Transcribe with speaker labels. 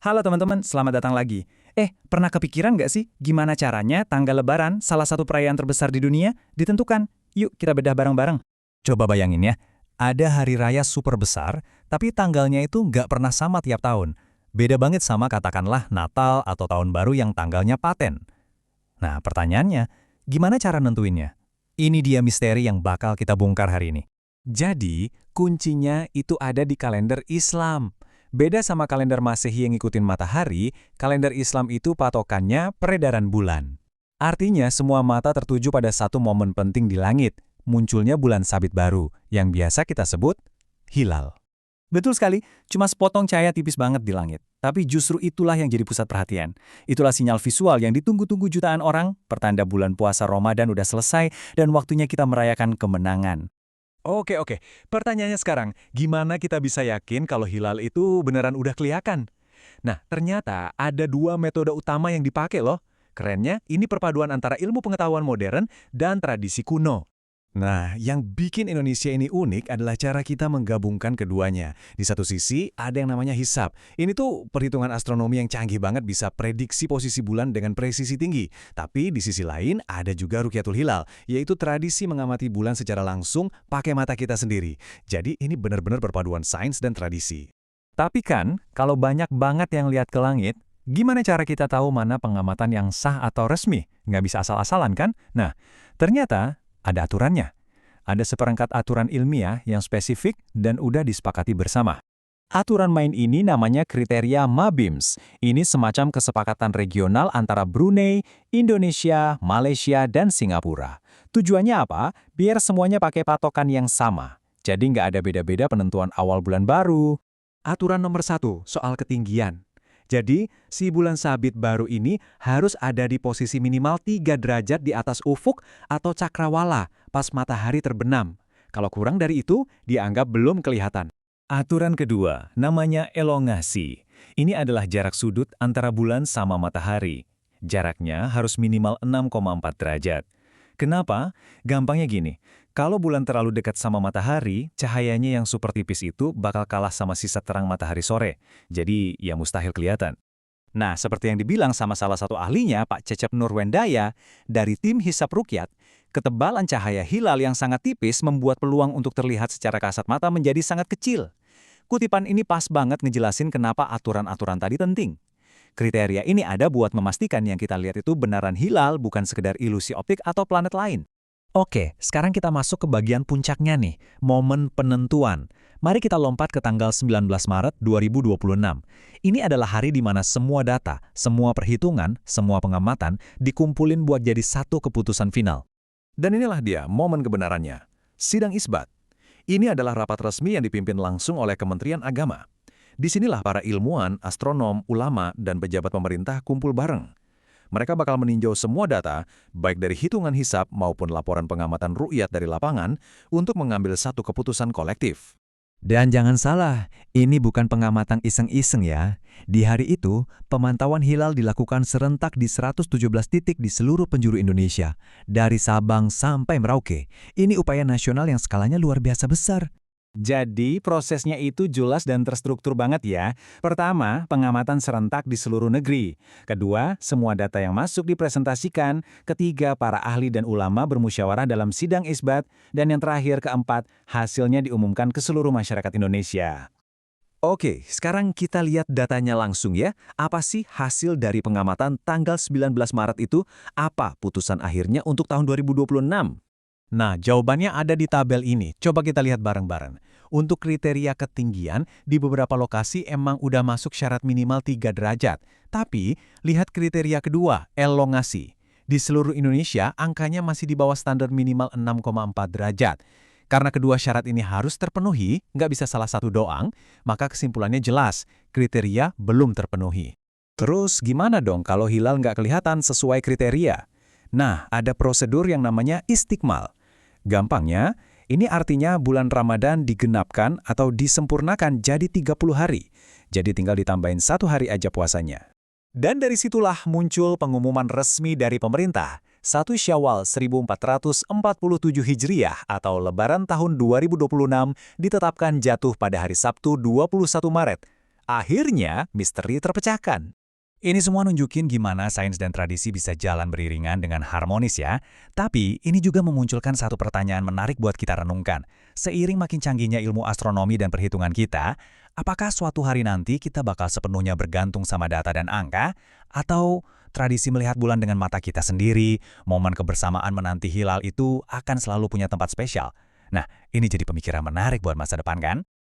Speaker 1: Halo teman-teman, selamat datang lagi. Pernah kepikiran nggak sih gimana caranya tanggal Lebaran, salah satu perayaan terbesar di dunia, ditentukan? Yuk kita bedah bareng-bareng.
Speaker 2: Coba bayangin ya, ada hari raya super besar, tapi tanggalnya itu nggak pernah sama tiap tahun. Beda banget sama katakanlah Natal atau Tahun Baru yang tanggalnya paten. Nah, pertanyaannya, gimana cara nentuinnya? Ini dia misteri yang bakal kita bongkar hari ini.
Speaker 3: Jadi, kuncinya itu ada di kalender Islam. Beda sama kalender Masehi yang ngikutin matahari, kalender Islam itu patokannya peredaran bulan. Artinya semua mata tertuju pada satu momen penting di langit, munculnya bulan sabit baru, yang biasa kita sebut hilal.
Speaker 1: Betul sekali, cuma sepotong cahaya tipis banget di langit. Tapi justru itulah yang jadi pusat perhatian. Itulah sinyal visual yang ditunggu-tunggu jutaan orang, pertanda bulan puasa Ramadan udah selesai, dan waktunya kita merayakan kemenangan.
Speaker 3: Oke. Pertanyaannya sekarang, gimana kita bisa yakin kalau hilal itu beneran udah kelihatan? Nah, ternyata ada dua metode utama yang dipakai loh. Kerennya, ini perpaduan antara ilmu pengetahuan modern dan tradisi kuno. Nah, yang bikin Indonesia ini unik adalah cara kita menggabungkan keduanya. Di satu sisi, ada yang namanya hisab. Ini tuh perhitungan astronomi yang canggih banget bisa prediksi posisi bulan dengan presisi tinggi. Tapi di sisi lain, ada juga Rukyatul Hilal, yaitu tradisi mengamati bulan secara langsung pakai mata kita sendiri. Jadi ini benar-benar perpaduan sains dan tradisi.
Speaker 2: Tapi kan, kalau banyak banget yang lihat ke langit, gimana cara kita tahu mana pengamatan yang sah atau resmi? Nggak bisa asal-asalan kan? Nah, ternyata ada aturannya. Ada seperangkat aturan ilmiah yang spesifik dan udah disepakati bersama. Aturan main ini namanya kriteria MABIMS. Ini semacam kesepakatan regional antara Brunei, Indonesia, Malaysia, dan Singapura. Tujuannya apa? Biar semuanya pakai patokan yang sama. Jadi nggak ada beda-beda penentuan awal bulan baru.
Speaker 3: Aturan nomor 1, soal ketinggian. Jadi, si bulan sabit baru ini harus ada di posisi minimal 3 derajat di atas ufuk atau cakrawala pas matahari terbenam. Kalau kurang dari itu, dianggap belum kelihatan.
Speaker 2: Aturan kedua, namanya elongasi. Ini adalah jarak sudut antara bulan sama matahari. Jaraknya harus minimal 6,4 derajat. Kenapa? Gampangnya gini, kalau bulan terlalu dekat sama matahari, cahayanya yang super tipis itu bakal kalah sama sisa terang matahari sore. Jadi, ya mustahil kelihatan. Nah, seperti yang dibilang sama salah satu ahlinya, Pak Cecep Nurwendaya, dari tim Hisab Rukyat, ketebalan cahaya hilal yang sangat tipis membuat peluang untuk terlihat secara kasat mata menjadi sangat kecil. Kutipan ini pas banget ngejelasin kenapa aturan-aturan tadi penting. Kriteria ini ada buat memastikan yang kita lihat itu benaran hilal, bukan sekedar ilusi optik atau planet lain. Oke, sekarang kita masuk ke bagian puncaknya nih, momen penentuan. Mari kita lompat ke tanggal 19 Maret 2026. Ini adalah hari di mana semua data, semua perhitungan, semua pengamatan dikumpulin buat jadi satu keputusan final.
Speaker 3: Dan inilah dia momen kebenarannya. Sidang isbat. Ini adalah rapat resmi yang dipimpin langsung oleh Kementerian Agama. Disinilah para ilmuwan, astronom, ulama, dan pejabat pemerintah kumpul bareng. Mereka bakal meninjau semua data, baik dari hitungan hisab maupun laporan pengamatan ru'yat dari lapangan, untuk mengambil satu keputusan kolektif.
Speaker 2: Dan jangan salah, ini bukan pengamatan iseng-iseng ya. Di hari itu, pemantauan hilal dilakukan serentak di 117 titik di seluruh penjuru Indonesia, dari Sabang sampai Merauke. Ini upaya nasional yang skalanya luar biasa besar.
Speaker 1: Jadi, prosesnya itu jelas dan terstruktur banget ya. Pertama, pengamatan serentak di seluruh negeri. Kedua, semua data yang masuk dipresentasikan. Ketiga, para ahli dan ulama bermusyawarah dalam sidang isbat. Dan yang terakhir, keempat, hasilnya diumumkan ke seluruh masyarakat Indonesia.
Speaker 3: Oke, sekarang kita lihat datanya langsung ya. Apa sih hasil dari pengamatan tanggal 19 Maret itu? Apa putusan akhirnya untuk tahun 2026?
Speaker 2: Nah, jawabannya ada di tabel ini. Coba kita lihat bareng-bareng. Untuk kriteria ketinggian, di beberapa lokasi emang udah masuk syarat minimal 3 derajat. Tapi, lihat kriteria kedua, elongasi. Di seluruh Indonesia, angkanya masih di bawah standar minimal 6,4 derajat. Karena kedua syarat ini harus terpenuhi, nggak bisa salah satu doang, maka kesimpulannya jelas, kriteria belum terpenuhi.
Speaker 1: Terus gimana dong kalau hilal nggak kelihatan sesuai kriteria? Nah, ada prosedur yang namanya istikmal. Gampangnya, ini artinya bulan Ramadan digenapkan atau disempurnakan jadi 30 hari. Jadi tinggal ditambahin 1 hari aja puasanya. Dan dari situlah muncul pengumuman resmi dari pemerintah. 1 Syawal 1447 Hijriah atau Lebaran tahun 2026 ditetapkan jatuh pada hari Sabtu 21 Maret.
Speaker 3: Akhirnya, misteri terpecahkan.
Speaker 1: Ini semua nunjukin gimana sains dan tradisi bisa jalan beriringan dengan harmonis ya. Tapi ini juga memunculkan satu pertanyaan menarik buat kita renungkan. Seiring makin canggihnya ilmu astronomi dan perhitungan kita, apakah suatu hari nanti kita bakal sepenuhnya bergantung sama data dan angka? Atau tradisi melihat bulan dengan mata kita sendiri, momen kebersamaan menanti hilal itu akan selalu punya tempat spesial? Nah, ini jadi pemikiran menarik buat masa depan kan?